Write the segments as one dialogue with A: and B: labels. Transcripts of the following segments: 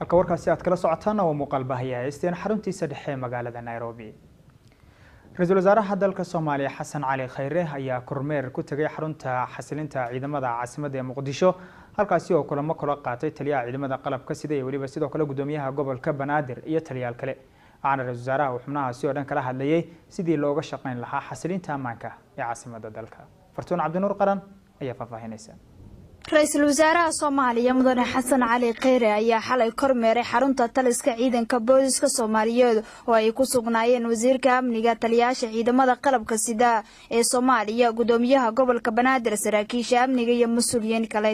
A: halka warkaasi aad kala socotaan waa muuqaal baahiyaha isteen xaruntiisa dhexe magaalada Nairobi. Ra'iisul Wasaaraha dalka Soomaaliya Xasan Cali Khayre ayaa kormeer ku tagay xarunta xasilinta ciidamada caasimadda ee Muqdisho halkaasi oo kulamo kala qaatay taliyaha ciidamada qalabka sida iyo waliba sidoo kale gudoomiyaha gobolka Banaadir iyo taliyaal kale. Waxaana ra'iisul wasaaraha xubnahaasi oo dhan kala hadlayay sidii looga shaqeyn lahaa xasilinta ammaanka ee caasimadda dalka. Fartuun Cabdinuur Qaran ayaa faafahinaysa.
B: Ra'iisul Wasaaraha Soomaaliya Mudane Xasan Cali Khayre ayaa xalay kormeeray xarunta taliska ciidanka booliska Soomaaliyeed oo ay ku sugnaayeen wasiirka amniga taliyaasha ciidamada qalabka sida ee Soomaaliya gudoomiyaha gobolka Banaadir saraakiisha amniga iyo mas'uuliyiin kale.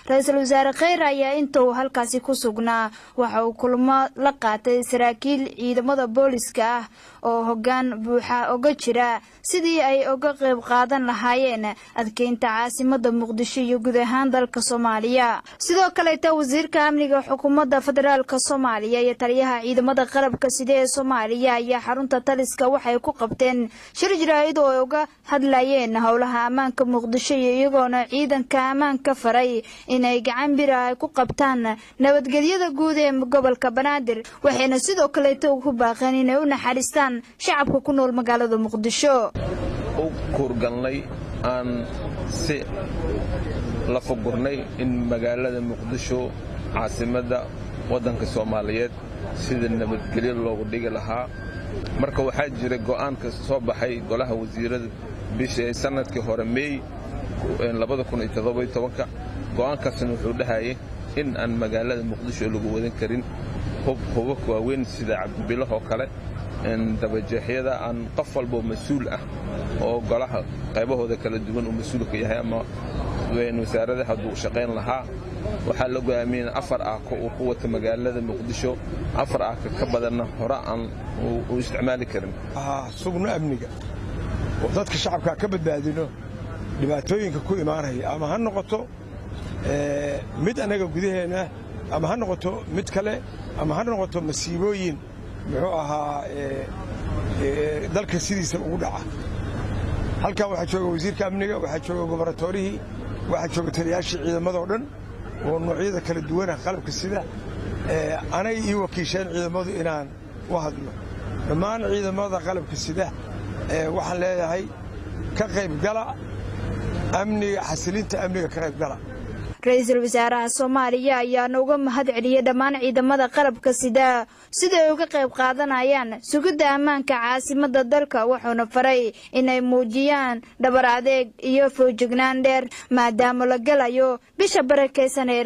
B: Ra'iisul Wasaare Khayre ayaa inta uu halkaasi ku sugnaa waxa uu kulamo la qaatay saraakiil ciidamada booliska ah oo hoggaan buuxa uga jira sidii ay uga qayb qaadan lahaayeen adkeynta caasimadda Muqdisho iyo guud ahaan dalka Soomaaliya. Sidoo kale wasiirka amniga xukuumadda federaalka Soomaaliya iyo taliyaha ciidamada qalabka sida ee Soomaaliya ayaa xarunta taliska waxay ku qabteen shir jaraa'id oo uga hadlayeen howlaha ammaanka Muqdisho iyagoona ciidanka ammaanka faray inay gacan bir ah ku qabtaan nabadgelyada guud ee gobolka Banaadir waxayna sidoo kale ugu baaqeen inay u naxariistaan shacabka ku nool magaalada Muqdisho.
C: kurganlay aan si la fogornay in magaalada Muqdisho caasimadda wadanka Soomaaliyeed sida nabadgelyo loogu dhigi lahaa marka waxaa jira go'aan ka soo baxay golaha wasiirada bishii sanadkii hore May 2017 go'aankaasna wuxuu dhahay in aan magaalada Muqdisho lagu wadan karin hubka waaweyn sida cabdibilaha oo kale dabajeexyada aan qof walba mas'uul ah oo golaha qaybahooda kala duwan oo mas'uul ka yahay ama wasaaradda hadduu shaqeyn lahaa waxaa la go'aamiyay 4 aako oo ku wata magaalada Muqdisho 4 aako ka badanna hore aan u isticmaali karin
D: sugno amniga oo dadka shacabka ka badbaadino dhibaatooyinka ku imaanaya ama ha noqoto mid anaga gudaheena ama ha noqoto mid kale ama ha noqoto masiibooyin muxuu ahaa dalka sidiisa ugu dhaca halka waxa jooga wasiirka amniga waxa jooga gobolatoorihii waxa jooga taliyaasha ciidamada oo dhan oo noocyada kala duwan qalabka sida anay iyo wakiisheen ciidamadu inaan u hadlo dhammaan ciidamada qalabka sida waxaan leeyahay ka qayb gala amniga xasilinta amniga ka qayb gala.
B: Ra'iisul Wasaaraha Soomaaliya ayaa uga mahad celiyay dhammaan ciidamada qalabka sida ay uga qayb qaadanayaan sugidda ammaanka caasimadda dalka wuxuuna faray inay muujiyaan dhabar adeeg iyo foojignaan dheer maadaama la galayo bisha barakeysan ee